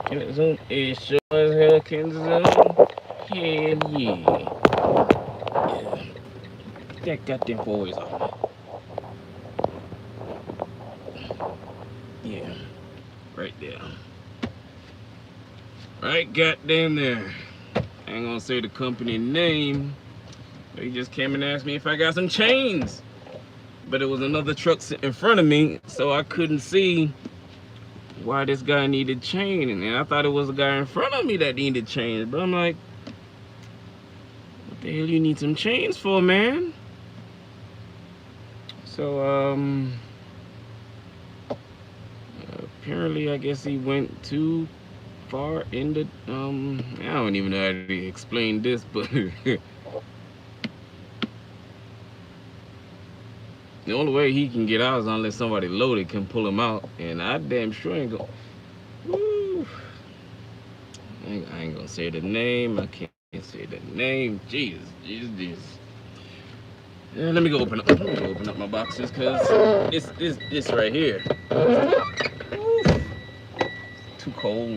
Can it zoom? It sure as hell can zoom. Hell yeah. That goddamn boys off. Yeah, right there. Right goddamn there. I ain't gonna say the company name. They just came and asked me if I got some chains. But it was another truck sitting in front of me, so I couldn't see why this guy needed chain. And I thought it was the guy in front of me that needed chains. But I'm like, what the hell you need some chains for, man? So, apparently I guess he went too far in the, I don't even know how to explain this, but the only way he can get out is unless somebody loaded can pull him out, and I damn sure ain't go. Woo. I ain't gonna say the name. I can't say the name. Jesus. Yeah, let me go open up my boxes, cause this right here. Woo. Too cold.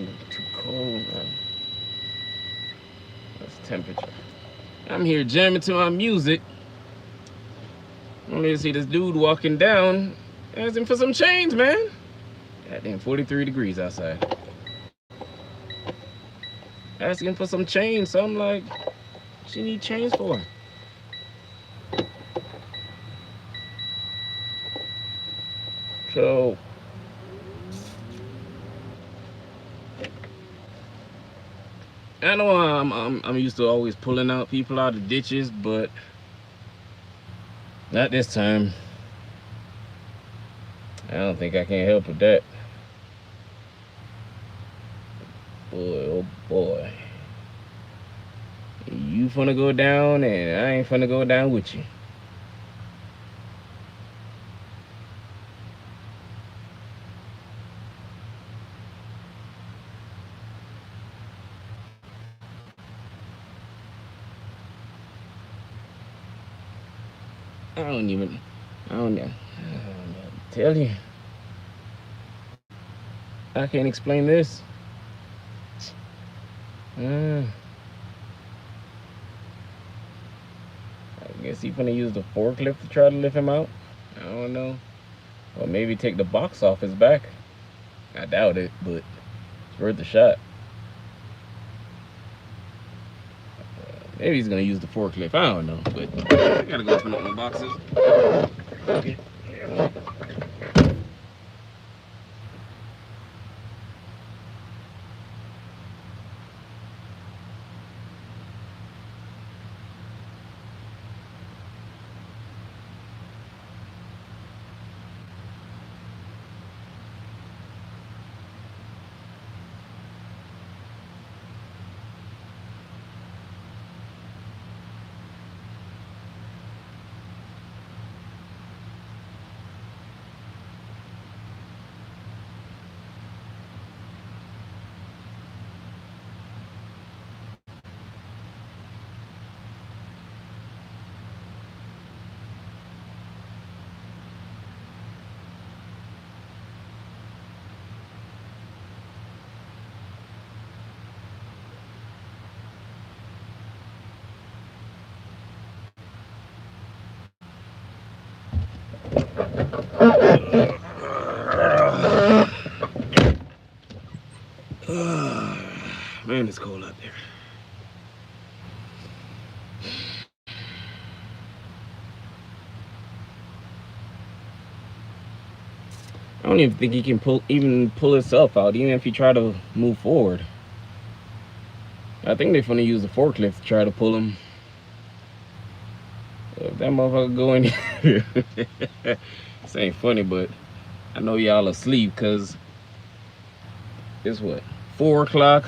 Man. That's temperature. I'm here jamming to my music. Only to see this dude walking down, asking for some chains, man. Goddamn, 43 degrees outside. Asking for some chains, so I'm like, what you need chains for? So, I know I'm used to always pulling out people out of ditches, but not this time. I don't think I can help with that. Boy, oh boy. You finna go down, and I ain't finna go down with you. I don't even, I don't know. Tell you. I can't explain this. I guess he finna use the forklift to try to lift him out. I don't know. Or maybe take the box off his back. I doubt it, but it's worth a shot. Maybe he's gonna use the forklift. I don't know, but I gotta go open up my boxes. Okay. Man, it's cold out there. I don't even think he can pull himself out, even if he try to move forward. I think they're gonna use the forklift to try to pull him. If that motherfucker go in here, this ain't funny, but I know y'all asleep because it's what, 4 o'clock.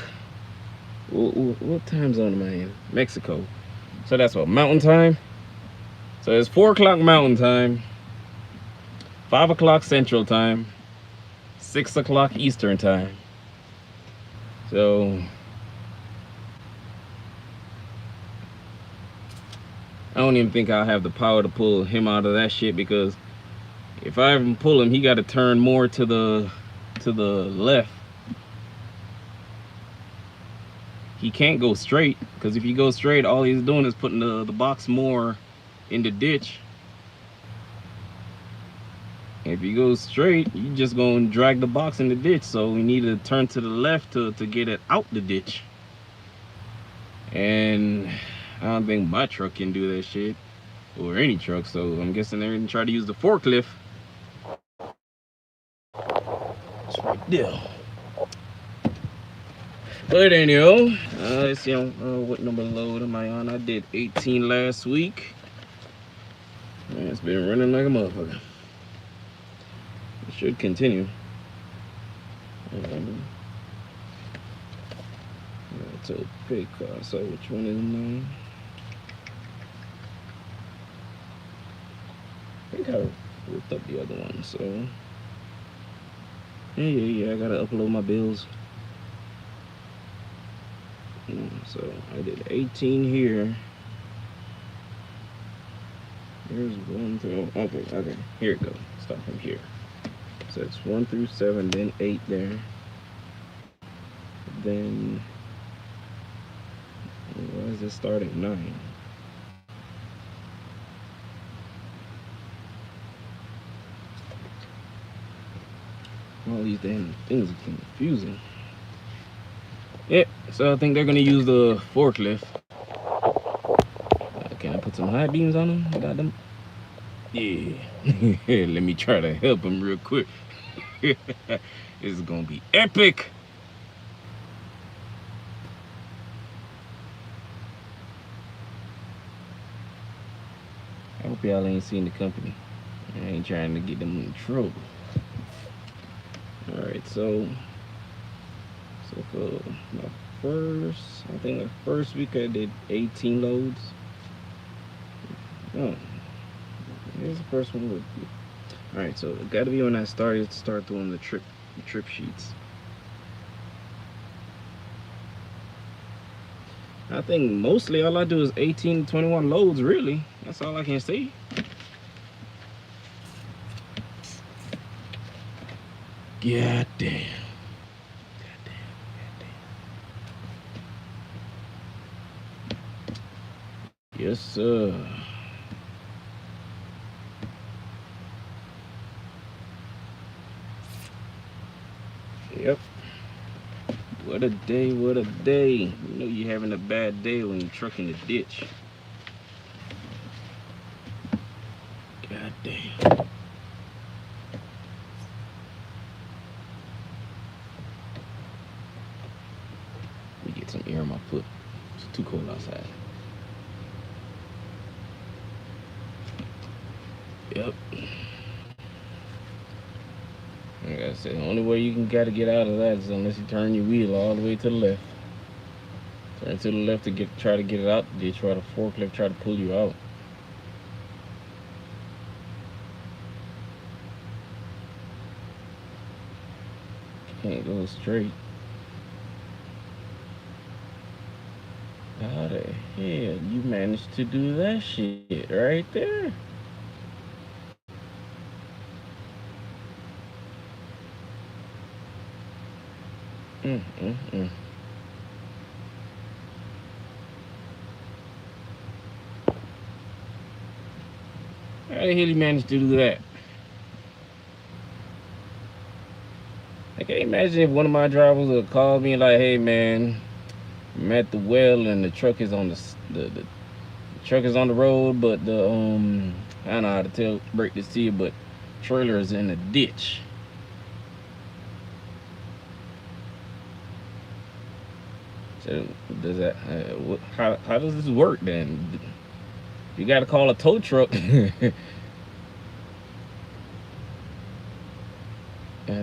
What time zone am I in? Mexico. So that's what, mountain time. So it's 4 o'clock mountain time, 5 o'clock central time, 6 o'clock eastern time. So I don't even think I'll have the power to pull him out of that shit, because if I even pull him, he got to turn more to the left. he can't go straight, because if he goes straight, all he's doing is putting the box more in the ditch. If he goes straight, you just gonna drag the box in the ditch. So we need to turn to the left to get it out the ditch. And I don't think my truck can do that shit, or any truck. So I'm guessing they're gonna try to use the forklift. It's right there. But anyhow, let's see what number load am I on. I did 18 last week. Man, it's been running like a motherfucker. It should continue. It's a pay car. So which one is mine? I think I ripped up the other one. So yeah, I gotta upload my bills. So I did 18 here. Here's 1 through, okay, here it goes. Start from here. So it's 1 through 7, then 8 there. Then, why does it start at 9? All these damn things are confusing. Yeah, so I think they're gonna use the forklift. Can I put some high beams on them? Got them? Yeah. Let me try to help him real quick. This is gonna be epic. I hope y'all ain't seen the company. I ain't trying to get them in trouble. Alright, so for my first week I did 18 loads. Oh, here's the first one. Alright, so it gotta be when I start doing the trip sheets. I think mostly all I do is 18 to 21 loads, really. That's all I can see. God damn. Yes, sir. Yep. What a day, what a day. You know you're having a bad day when you're trucking the ditch. God damn. Let me get some air on my foot. It's too cold outside. Yep. Like I said, the only way you gotta get out of that is unless you turn your wheel all the way to the left. Turn to the left to try to get it out the ditch, try to forklift, try to pull you out. Can't go straight. How the hell you managed to do that shit right there? How the hell you managed to do that? I can't imagine if one of my drivers would call me like, "Hey man, I'm at the well and the truck is on the truck is on the road, but the I don't know how to break this to you, but trailer is in the ditch." So does that how does this work then? You got to call a tow truck. I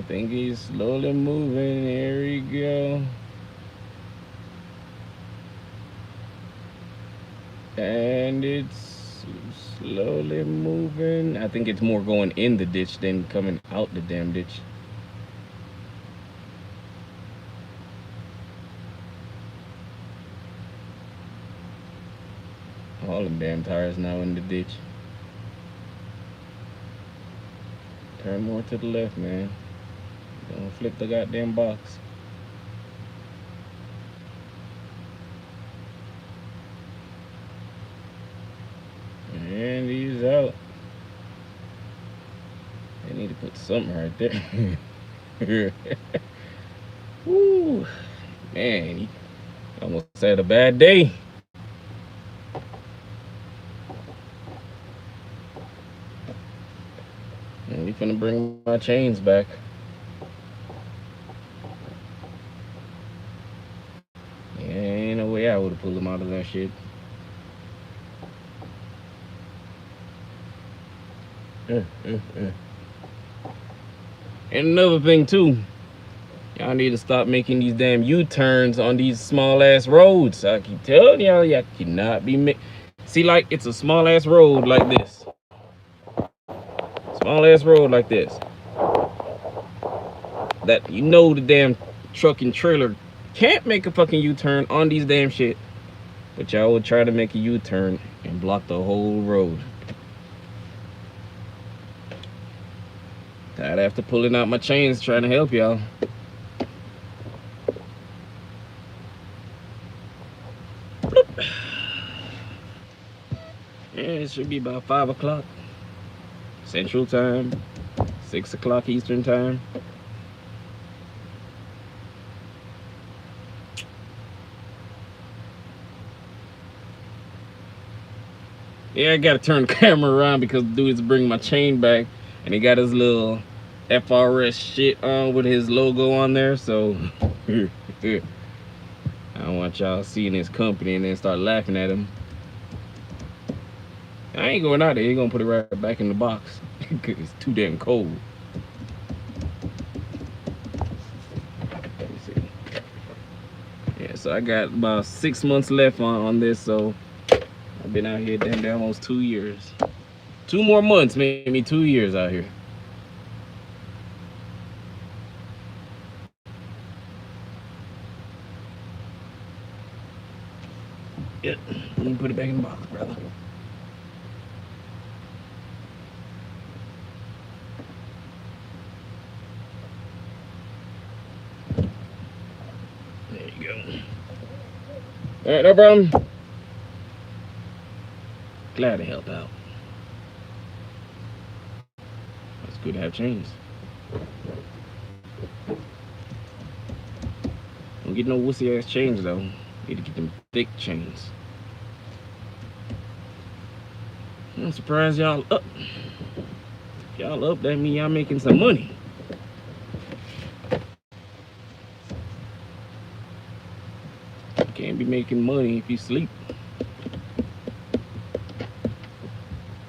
think he's slowly moving. There we go. And it's slowly moving. I think it's more going in the ditch than coming out the damn ditch. All the damn tires now in the ditch. Turn more to the left, man. Don't flip the goddamn box. is out. I need to put something right there. Woo, man, he almost had a bad day. And we finna bring my chains back. Yeah, ain't no way I would have pulled him out of that shit. And another thing too, y'all need to stop making these damn U-turns on these small ass roads. I keep telling y'all cannot be see, like, it's a small ass road like this. Small ass road like this. That you know the damn truck and trailer can't make a fucking U-turn on these damn shit. But y'all would try to make a U-turn and block the whole road. Tired after pulling out my chains trying to help y'all. Yeah, it should be about 5 o'clock Central Time, 6 o'clock Eastern Time. Yeah, I gotta turn the camera around because the dude's bringing my chain back, and he got his little FRS shit on with his logo on there, so I don't want y'all seeing his company and then start laughing at him. I ain't going out there. He's gonna put it right back in the box because it's too damn cold. Let me see. Yeah, so I got about 6 months left on this, so I've been out here damn almost 2 years. 2 more months, maybe 2 years out here. Yep, let me put it back in the box, brother. There you go. All right, no problem. Glad to help out. It's good to have chains. Don't get no wussy ass chains though. Need to get them thick chains. I'm surprised y'all up. If y'all up, that mean y'all making some money. You can't be making money if you sleep.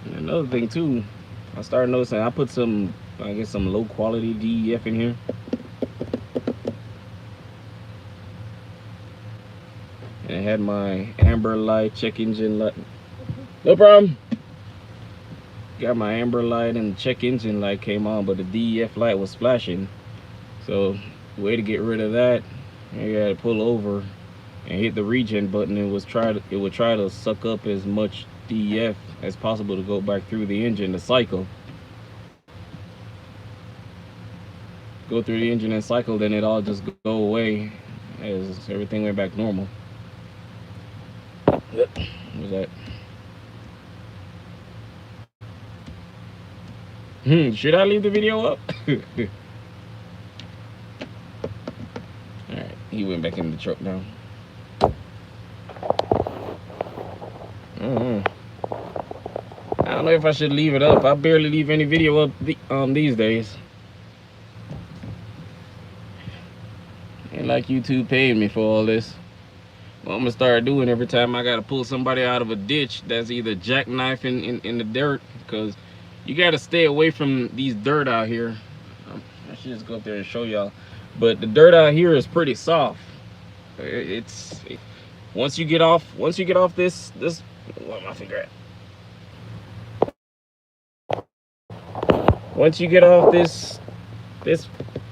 And another thing too, I started noticing I put some, I guess, some low quality DEF in here. And I had my amber light, check engine light. No problem. Got my amber light and the check engine light came on, but the DEF light was flashing. So the way to get rid of that, you gotta pull over and hit the regen button. It would try to suck up as much DEF as possible to go back through the engine, the cycle. Go through the engine and cycle, then it all just go away as everything went back normal. What was that? Should I leave the video up? Alright, he went back in the truck now. I don't know if I should leave it up. I barely leave any video up these days. Ain't like YouTube paying me for all this. What I'm gonna start doing every time I gotta pull somebody out of a ditch that's either jackknifing in the dirt, because you gotta stay away from these dirt out here. I should just go up there and show y'all. But the dirt out here is pretty soft. Once you get off this, what my finger at? Once you get off this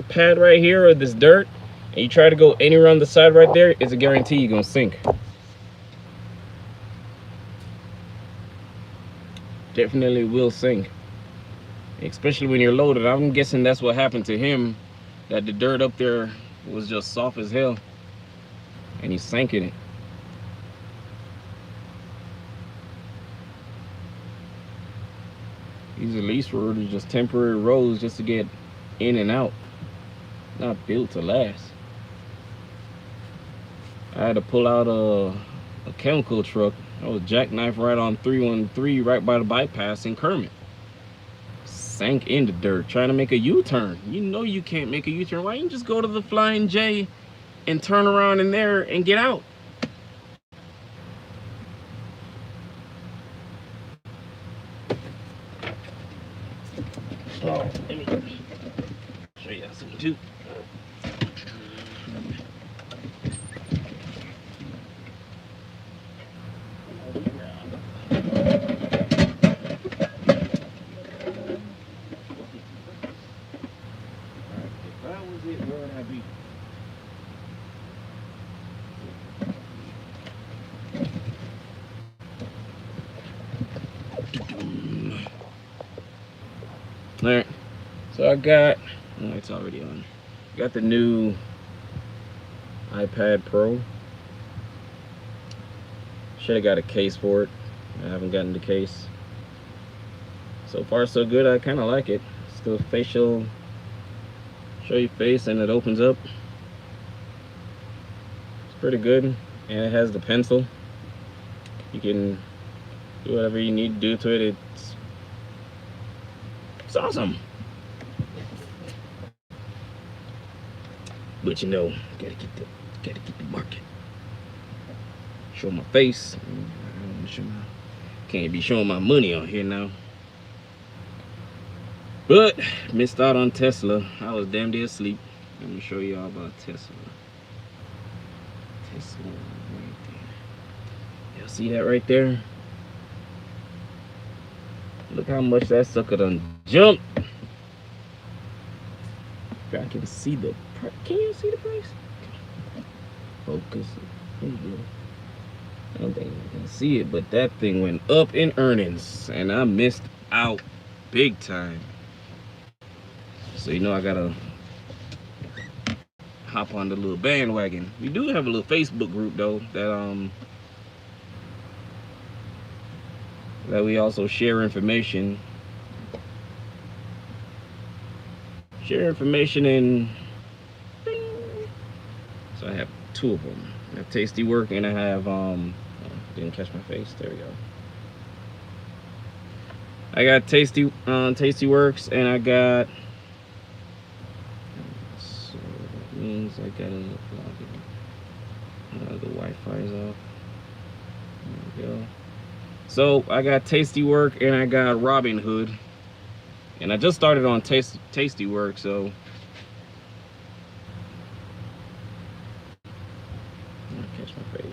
pad right here, or this dirt, and you try to go anywhere on the side right there, it's a guarantee you're gonna sink. Definitely will sink, especially when you're loaded. I'm guessing that's what happened to him, that the dirt up there was just soft as hell and he sank in it. These at least were just temporary roads just to get in and out. Not built to last. I had to pull out a chemical truck. I was jackknife right on 313 right by the bypass in Kermit. Sank in the dirt trying to make a U-turn. You know you can't make a U-turn. Why don't you just go to the Flying J and turn around in there and get out? Oh, let me show you something too. Alright, so I got, oh, it's already on. Got the new iPad Pro. Should have got a case for it. I haven't gotten the case. So far so good, I kind of like it. Still facial, show your face and it opens up. It's pretty good, and it has the pencil. You can do whatever you need to do to it. It's awesome. But you know, gotta get the market. Show my face. I don't show can't be showing my money on here now. But missed out on Tesla. I was damn near asleep. Let me show y'all about Tesla. Tesla right there. Y'all see that right there? Look how much that sucker done jumped. If I can see the price. Can you see the price? Focus. There you go. I don't think I can see it, but that thing went up in earnings and I missed out big time. So you know I gotta hop on the little bandwagon. We do have a little Facebook group though that we also share information. Share information in. So I have two of them. I have Tasty Work and I have didn't catch my face. There we go. I got Tasty Works and I got. So that means I gotta log in. The Wi-Fi is off. There we go. So I got Tasty Work and I got Robinhood, and I just started on Tasty Work. So catch my face.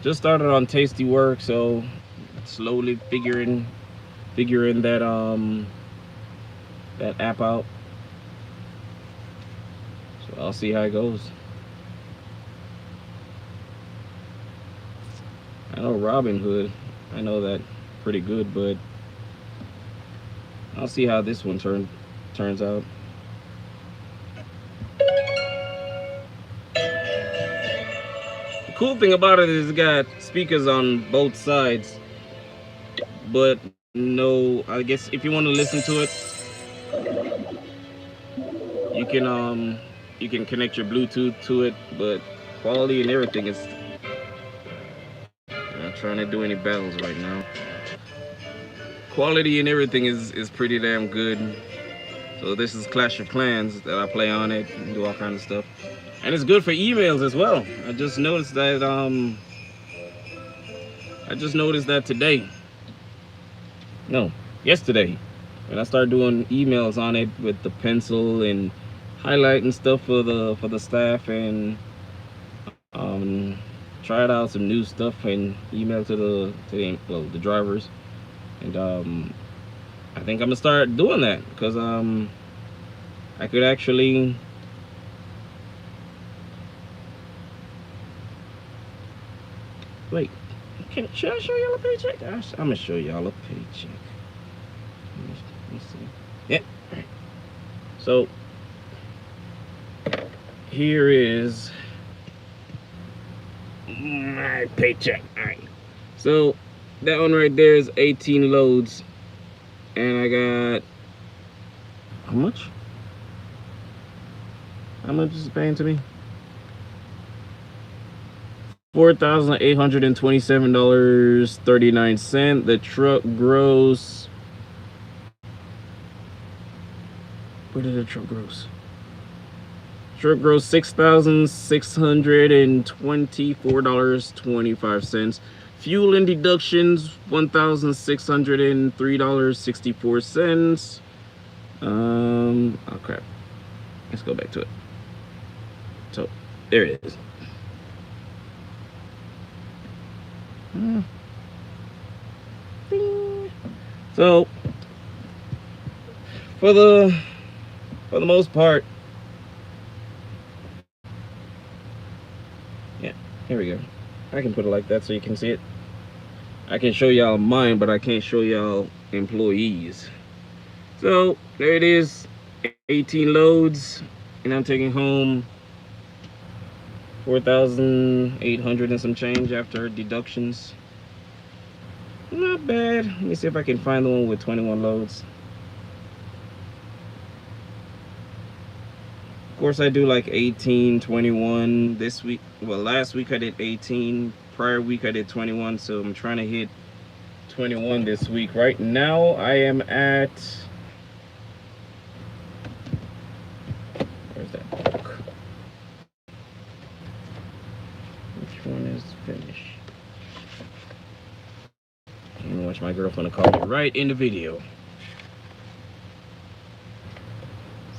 Just started on Tasty Work, so slowly figuring that that app out. So I'll see how it goes. I know Robinhood, I know that pretty good, but I'll see how this one turns out. The cool thing about it is it got speakers on both sides, but no, I guess if you want to listen to it, you can connect your Bluetooth to it, but quality and everything is. Not trying to do any battles right now. Quality and everything is pretty damn good. So this is Clash of Clans that I play on it and do all kinds of stuff. And it's good for emails as well. I just noticed that today. No, yesterday. When I started doing emails on it with the pencil and highlighting stuff for the staff, and tried out some new stuff and email to the drivers, and I think I'm gonna start doing that because I could actually wait. Should I show y'all a paycheck? I'm gonna show y'all a paycheck. Let me see. Yeah. So here is my paycheck. All right, so that one right there is 18 loads And I got how much? How much is it paying to me? $4,827.39. The truck gross. Where did the truck gross? Truck gross $6,624.25. Fuel and deductions $1,603.64. Oh crap. Let's go back to it. So there it is. So for the most part, yeah, here we go. I can put it like that so you can see it. I can show y'all mine, but I can't show y'all employees. So there it is, 18 loads, and I'm taking home 4,800 and some change after deductions. Not bad. Let me see if I can find the one with 21 loads. Of course, I do like 18, 21 this week. Well, last week I did 18. Prior week I did 21, so I'm trying to hit 21 this week. Right now I am at, where's that book? Which one is finished? I'm gonna watch my girlfriend call me right in the video.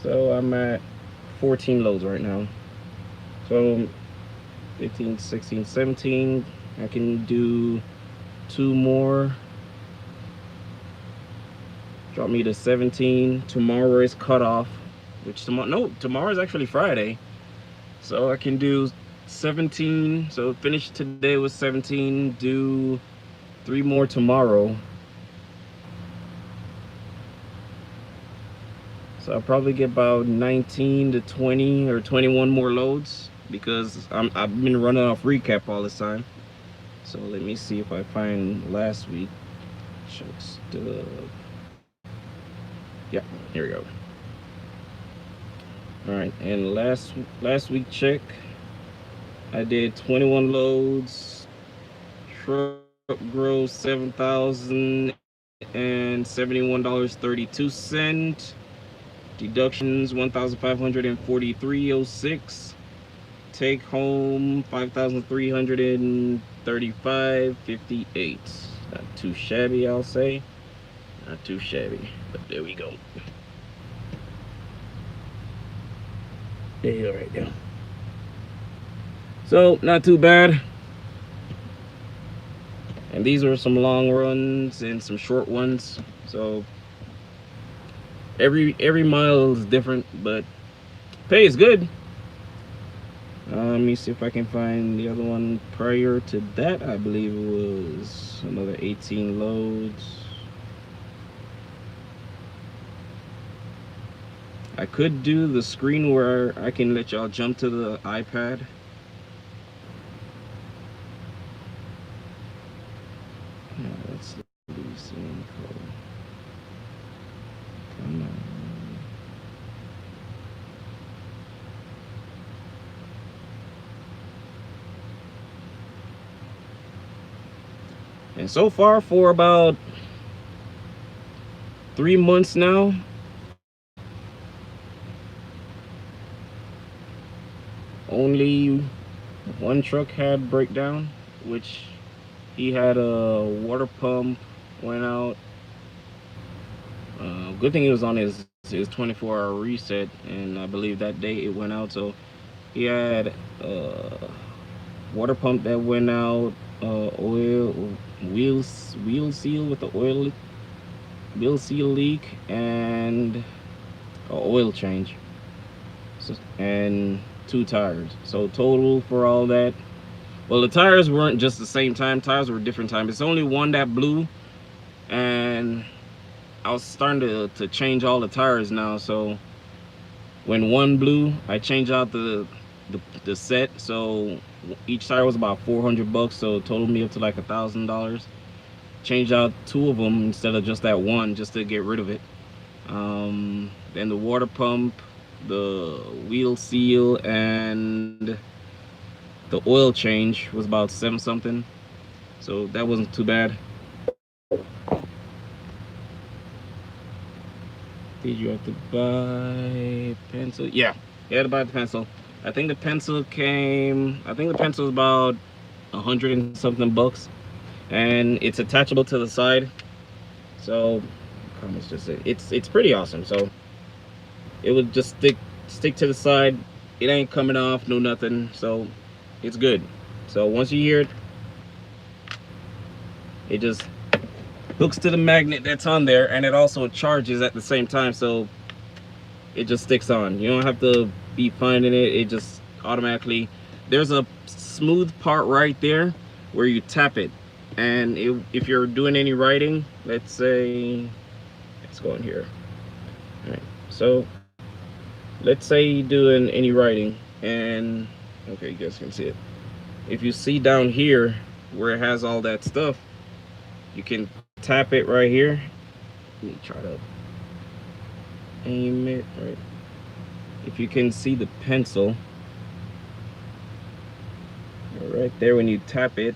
So I'm at 14 loads right now. So 15, 16, 17. I can do 2 more. Drop me to 17. Tomorrow is cut off, which tomorrow is actually Friday. So I can do 17. So finish today with 17. Do 3 more tomorrow. So I'll probably get about 19 to 20 or 21 more loads because I've been running off recap all this time. So let me see if I find last week. Check stuff. Yeah, here we go. All right, and last week check, I did 21 loads. Truck gross $7,071.32. Deductions $1,543.06. Take home $5,335.58. Not too shabby, I'll say. Not too shabby, but there we go. There you go, right there. So not too bad. And these are some long runs and some short ones. So every mile is different, but pay is good. Let me see if I can find the other one prior to that. I believe it was another 18 loads. I could do the screen where I can let y'all jump to the iPad. Let's lease info. Come on. And so far, for about 3 months now, only one truck had breakdown, which he had a water pump went out. Good thing he was on his 24-hour reset, and I believe that day it went out. So he had water pump that went out, wheel seal with the wheel seal leak, and an oil change. So, and 2 tires. So total for all that, well, the tires weren't just the same time. Tires were different time. It's only one that blew, and I was starting to change all the tires now. So when one blew, I changed out the set. So each tire was about $400, so it totaled me up to like $1,000. changed out 2 of them instead of just that one, just to get rid of it. Then the water pump, the wheel seal, and the oil change was about 7 something. So that wasn't too bad. Did you have to buy pencil? Yeah, you had to buy the pencil. I think the pencil was about 100 and something bucks, and it's attachable to the side. So, how much does it? It's pretty awesome. So it would just stick to the side. It ain't coming off, no nothing. So it's good. So once you hear it, it just hooks to the magnet that's on there, and it also charges at the same time, so it just sticks on. You don't have to be finding it. It just automatically, there's a smooth part right there where you tap it, and if you're doing any writing, let's say, let's go in here. All right, so let's say you're doing any writing, and okay, you guys can see it. If you see down here where it has all that stuff, you can tap it right here. Let me try to aim it right. If you can see the pencil right there, when you tap it,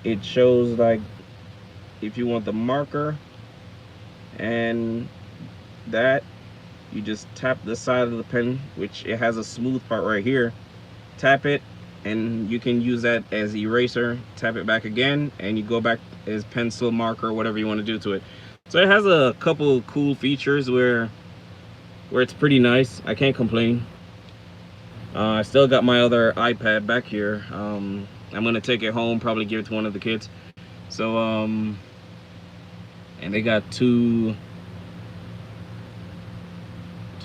it shows like if you want the marker, and that you just tap the side of the pen, which it has a smooth part right here. Tap it, and you can use that as eraser. Tap it back again, and you go back as pencil, marker, whatever you want to do to it. So it has a couple cool features where it's pretty nice. I can't complain. I still got my other iPad back here. I'm gonna take it home, probably give it to one of the kids. So and they got two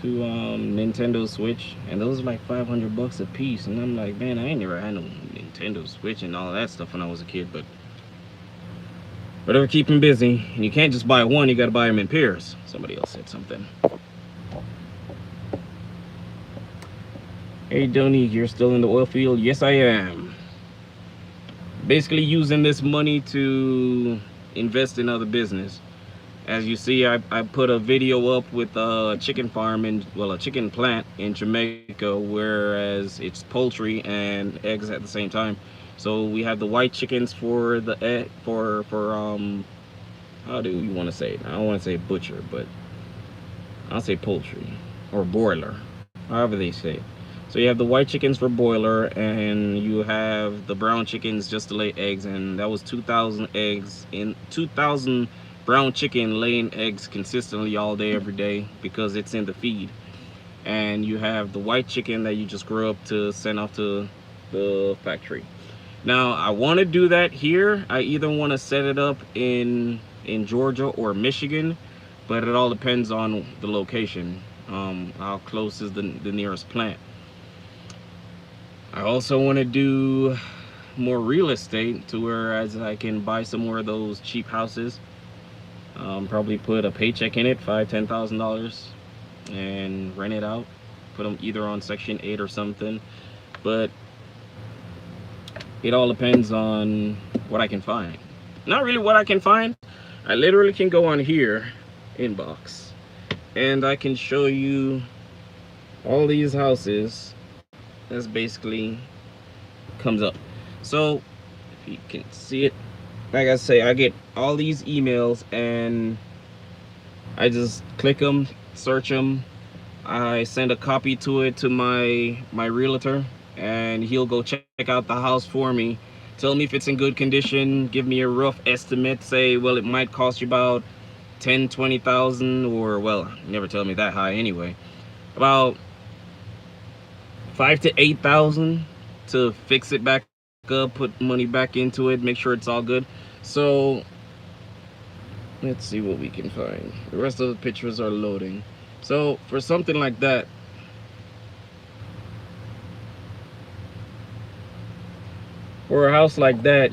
Nintendo Switch, and those are like 500 bucks a piece, and I'm like, man, I ain't never had no Nintendo Switch and all that stuff when I was a kid, but whatever, keep them busy. And you can't just buy one, you gotta buy them in pairs. Somebody else said something. Hey Donnie, you're still in the oil field? Yes, I am. Basically using this money to invest in other business. As you see, I put a video up with a chicken farm a chicken plant in Jamaica, whereas it's poultry and eggs at the same time. So we have the white chickens for the egg, for how do you want to say it? I don't want to say butcher, but I'll say poultry or broiler, however they say it. So you have the white chickens for broiler, and you have the brown chickens just to lay eggs, and that was 2,000 eggs in 2,000 brown chicken laying eggs consistently all day every day because it's in the feed. And you have the white chicken that you just grow up to send off to the factory. Now I want to do that here. I either want to set it up in Georgia or Michigan, but it all depends on the location, how close is the nearest plant. I also want to do more real estate to where as I can buy some more of those cheap houses. Probably put a paycheck in it, $5,000-$10,000, and rent it out. Put them either on Section 8 or something. But it all depends on what I can find. Not really what I can find. I literally can go on here, inbox, and I can show you all these houses. That's basically comes up. So if you can see it, like I say, I get all these emails and I just click them, search them. I send a copy to it to my realtor, and he'll go check out the house for me, tell me if it's in good condition, give me a rough estimate, say, well, it might cost you about 10-20,000, or, well, never tell me that high anyway, about 5,000 to 8,000 to fix it back up, put money back into it, make sure it's all good. So let's see what we can find. The rest of the pictures are loading. So for something like that, for a house like that,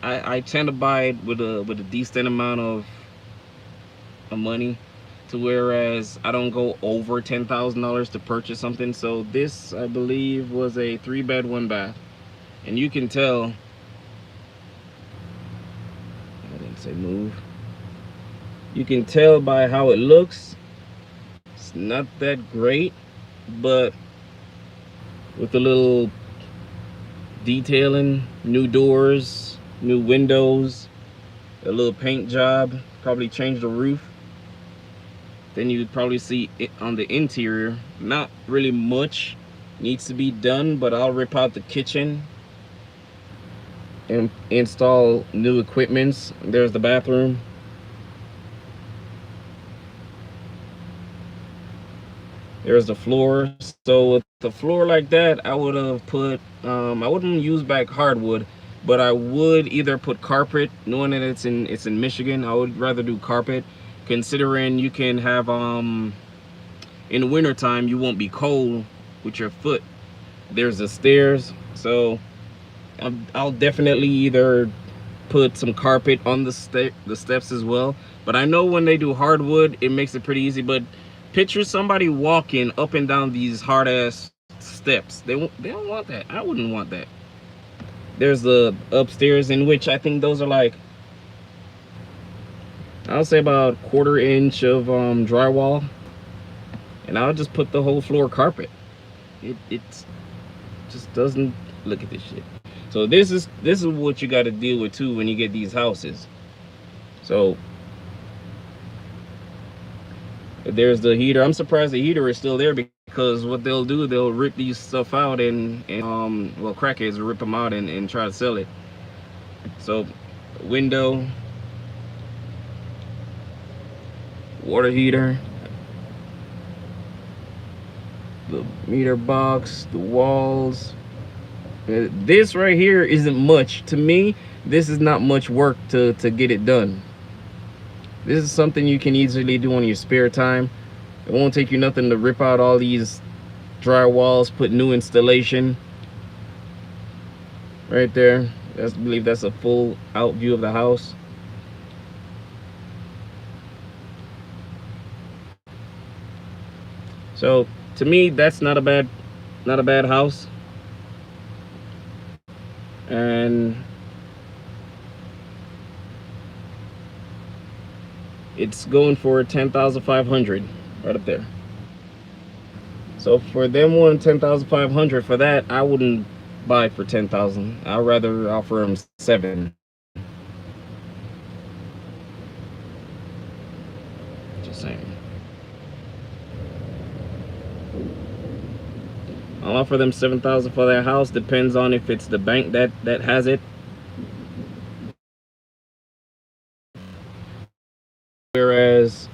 I tend to buy it with a decent amount of money, to whereas I don't go over $10,000 to purchase something. So this, I believe, was a 3-bed 1-bath, and you can tell say move. You can tell by how it looks, it's not that great, but with a little detailing, new doors, new windows, a little paint job, probably change the roof, then you'd probably see it on the interior. Not really much needs to be done, but I'll rip out the kitchen and install new equipments. There's the bathroom. There's the floor. So with the floor like that, I would have put, I wouldn't use back hardwood, but I would either put carpet, knowing that it's in Michigan. I would rather do carpet, considering you can have, in the winter time, you won't be cold with your foot. There's the stairs, so I'll definitely either put some carpet on the steps as well. But I know when they do hardwood, it makes it pretty easy. But picture somebody walking up and down these hard ass steps. They don't want that. I wouldn't want that. There's the upstairs, in which I think those are like, I'll say about 1/4 inch of drywall, and I'll just put the whole floor carpet. It just doesn't look at this shit. So this is what you got to deal with too when you get these houses. So there's the heater. I'm surprised the heater is still there, because what they'll do, they'll rip these stuff out and well, crackheads will rip them out and try to sell it. So window, water heater, the meter box, the walls. This right here isn't much to me. This is not much work to get it done. This is something you can easily do on your spare time. It won't take you nothing to rip out all these drywalls, put new installation right there. I believe that's a full out view of the house. So to me, that's not a bad house. And it's going for 10,500 right up there. So for them wanting 10,500 for that, I wouldn't buy it for 10,000. I'd rather offer them 7. Just saying. I'll offer them 7,000 for their house. Depends on if it's the bank that has it. Whereas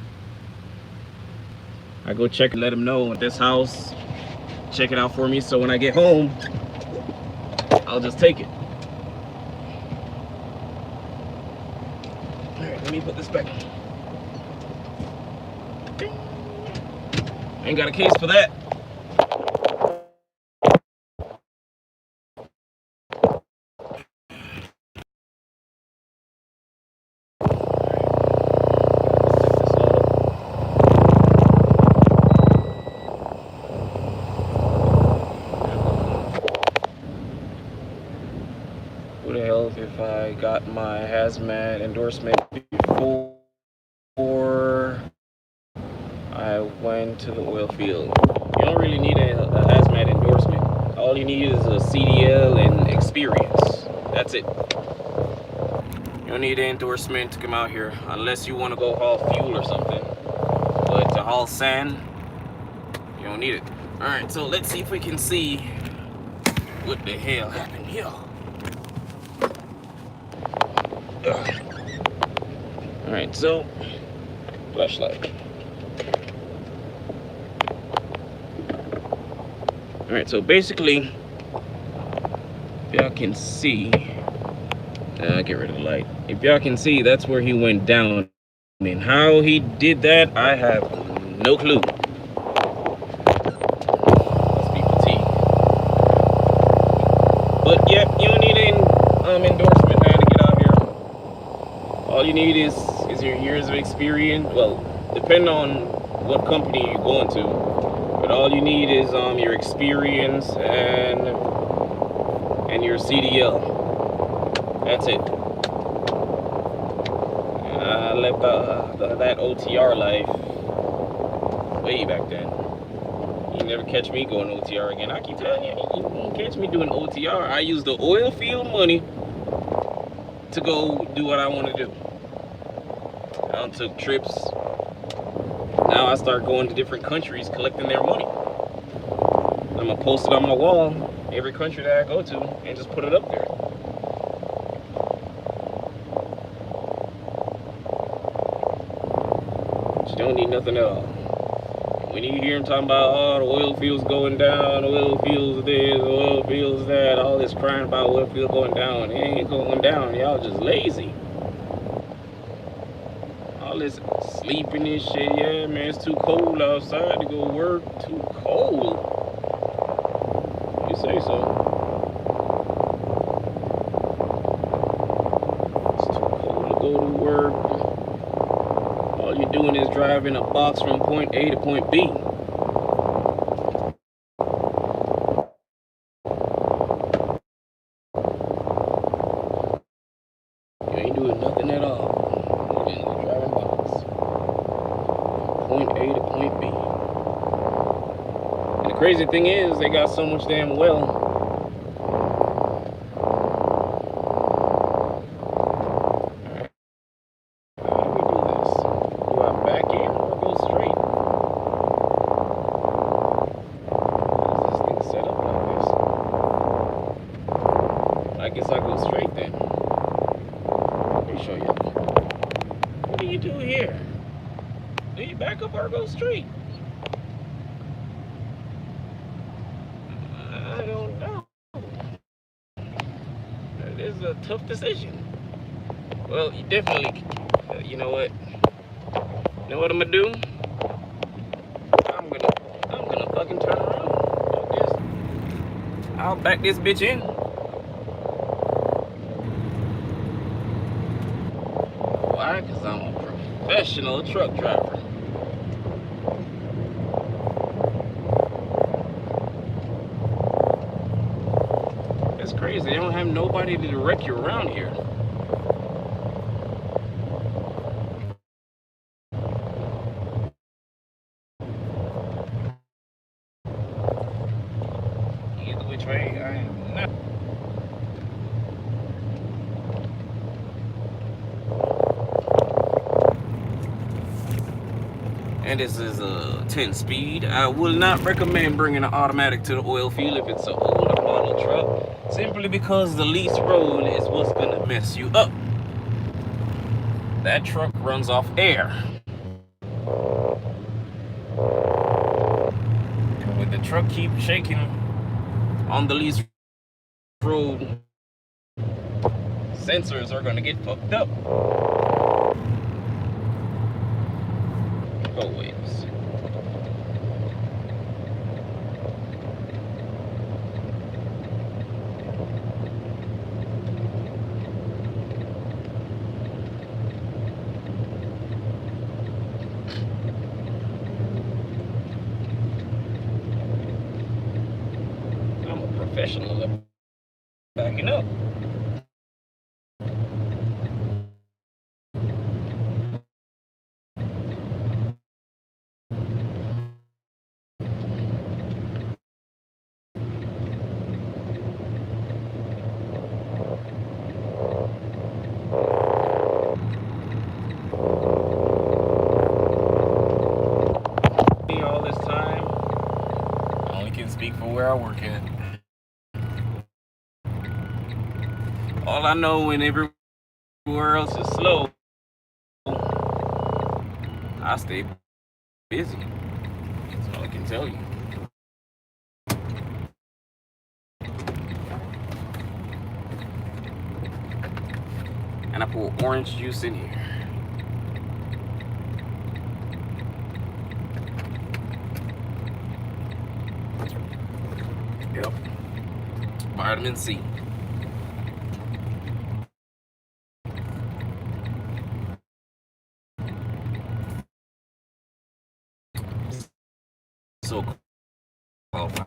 I go check and let them know this house, check it out for me, so when I get home, I'll just take it. All right, let me put this back. Ain't got a case for that. Who the hell if I got my hazmat endorsement before I went to the oil field? You don't really need a hazmat endorsement. All you need is a CDL and experience. That's it. You don't need an endorsement to come out here unless you want to go haul fuel or something. But to haul sand, you don't need it. Alright, so let's see if we can see what the hell happened here. Alright, so flashlight. Alright, so basically, if y'all can see, get rid of the light. If y'all can see, that's where he went down. And how he did that, I have no clue. Must be fatigue. But yep, you don't need an endorsement, man, to get out here. All you need is your years of experience. Well, depending on what company you're going to, but all you need is your experience and your CDL. That's it. I left that OTR life way back then. You never catch me going OTR again. I keep telling you, you won't catch me doing OTR. I use the oil field money to go do what I want to do. I took trips. Now I start going to different countries collecting their money. I'm gonna post it on my wall, every country that I go to, and just put it up there. You don't need nothing at all. When you hear them talking about, oh, the oil fields going down, oil fields this, oil fields that, all this crying about oil field going down, it ain't going down. Y'all just lazy. All this sleeping and shit, yeah, man, it's too cold outside to go work. Too cold. You say so. It's too cold to go to work. All you're doing is driving a box from point A to point B. You ain't doing nothing at all. You're just driving a box. Point A to point B. And the crazy thing is, they got so much damn well. I guess I go straight then. Let me show you. What do you do here? Do you back up or go straight? I don't know. That is a tough decision. Well, you definitely, you know what? You know what I'm gonna do? I'm gonna fucking turn around. I'll back this bitch in. Why? Because I'm a professional truck driver. That's crazy. They don't have nobody to direct you around here. Either which way, I am not. And this is a 10 speed. I will not recommend bringing an automatic to the oil field if it's an older model truck, simply because the lease road is what's gonna mess you up. That truck runs off air. When the truck keeps shaking on the lease road, sensors are gonna get fucked up. Oh, wait a second. I'm a professional at backing up. All this time, I only can speak for where I work at. All I know, when everywhere else is slow, I stay busy. That's all I can tell you. And I pour orange juice in here. Yep. Vitamin C. So called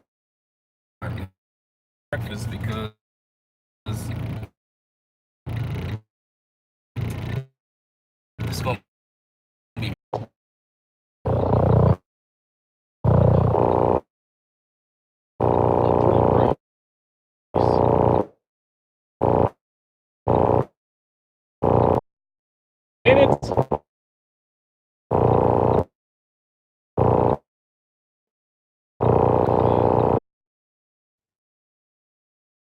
breakfast because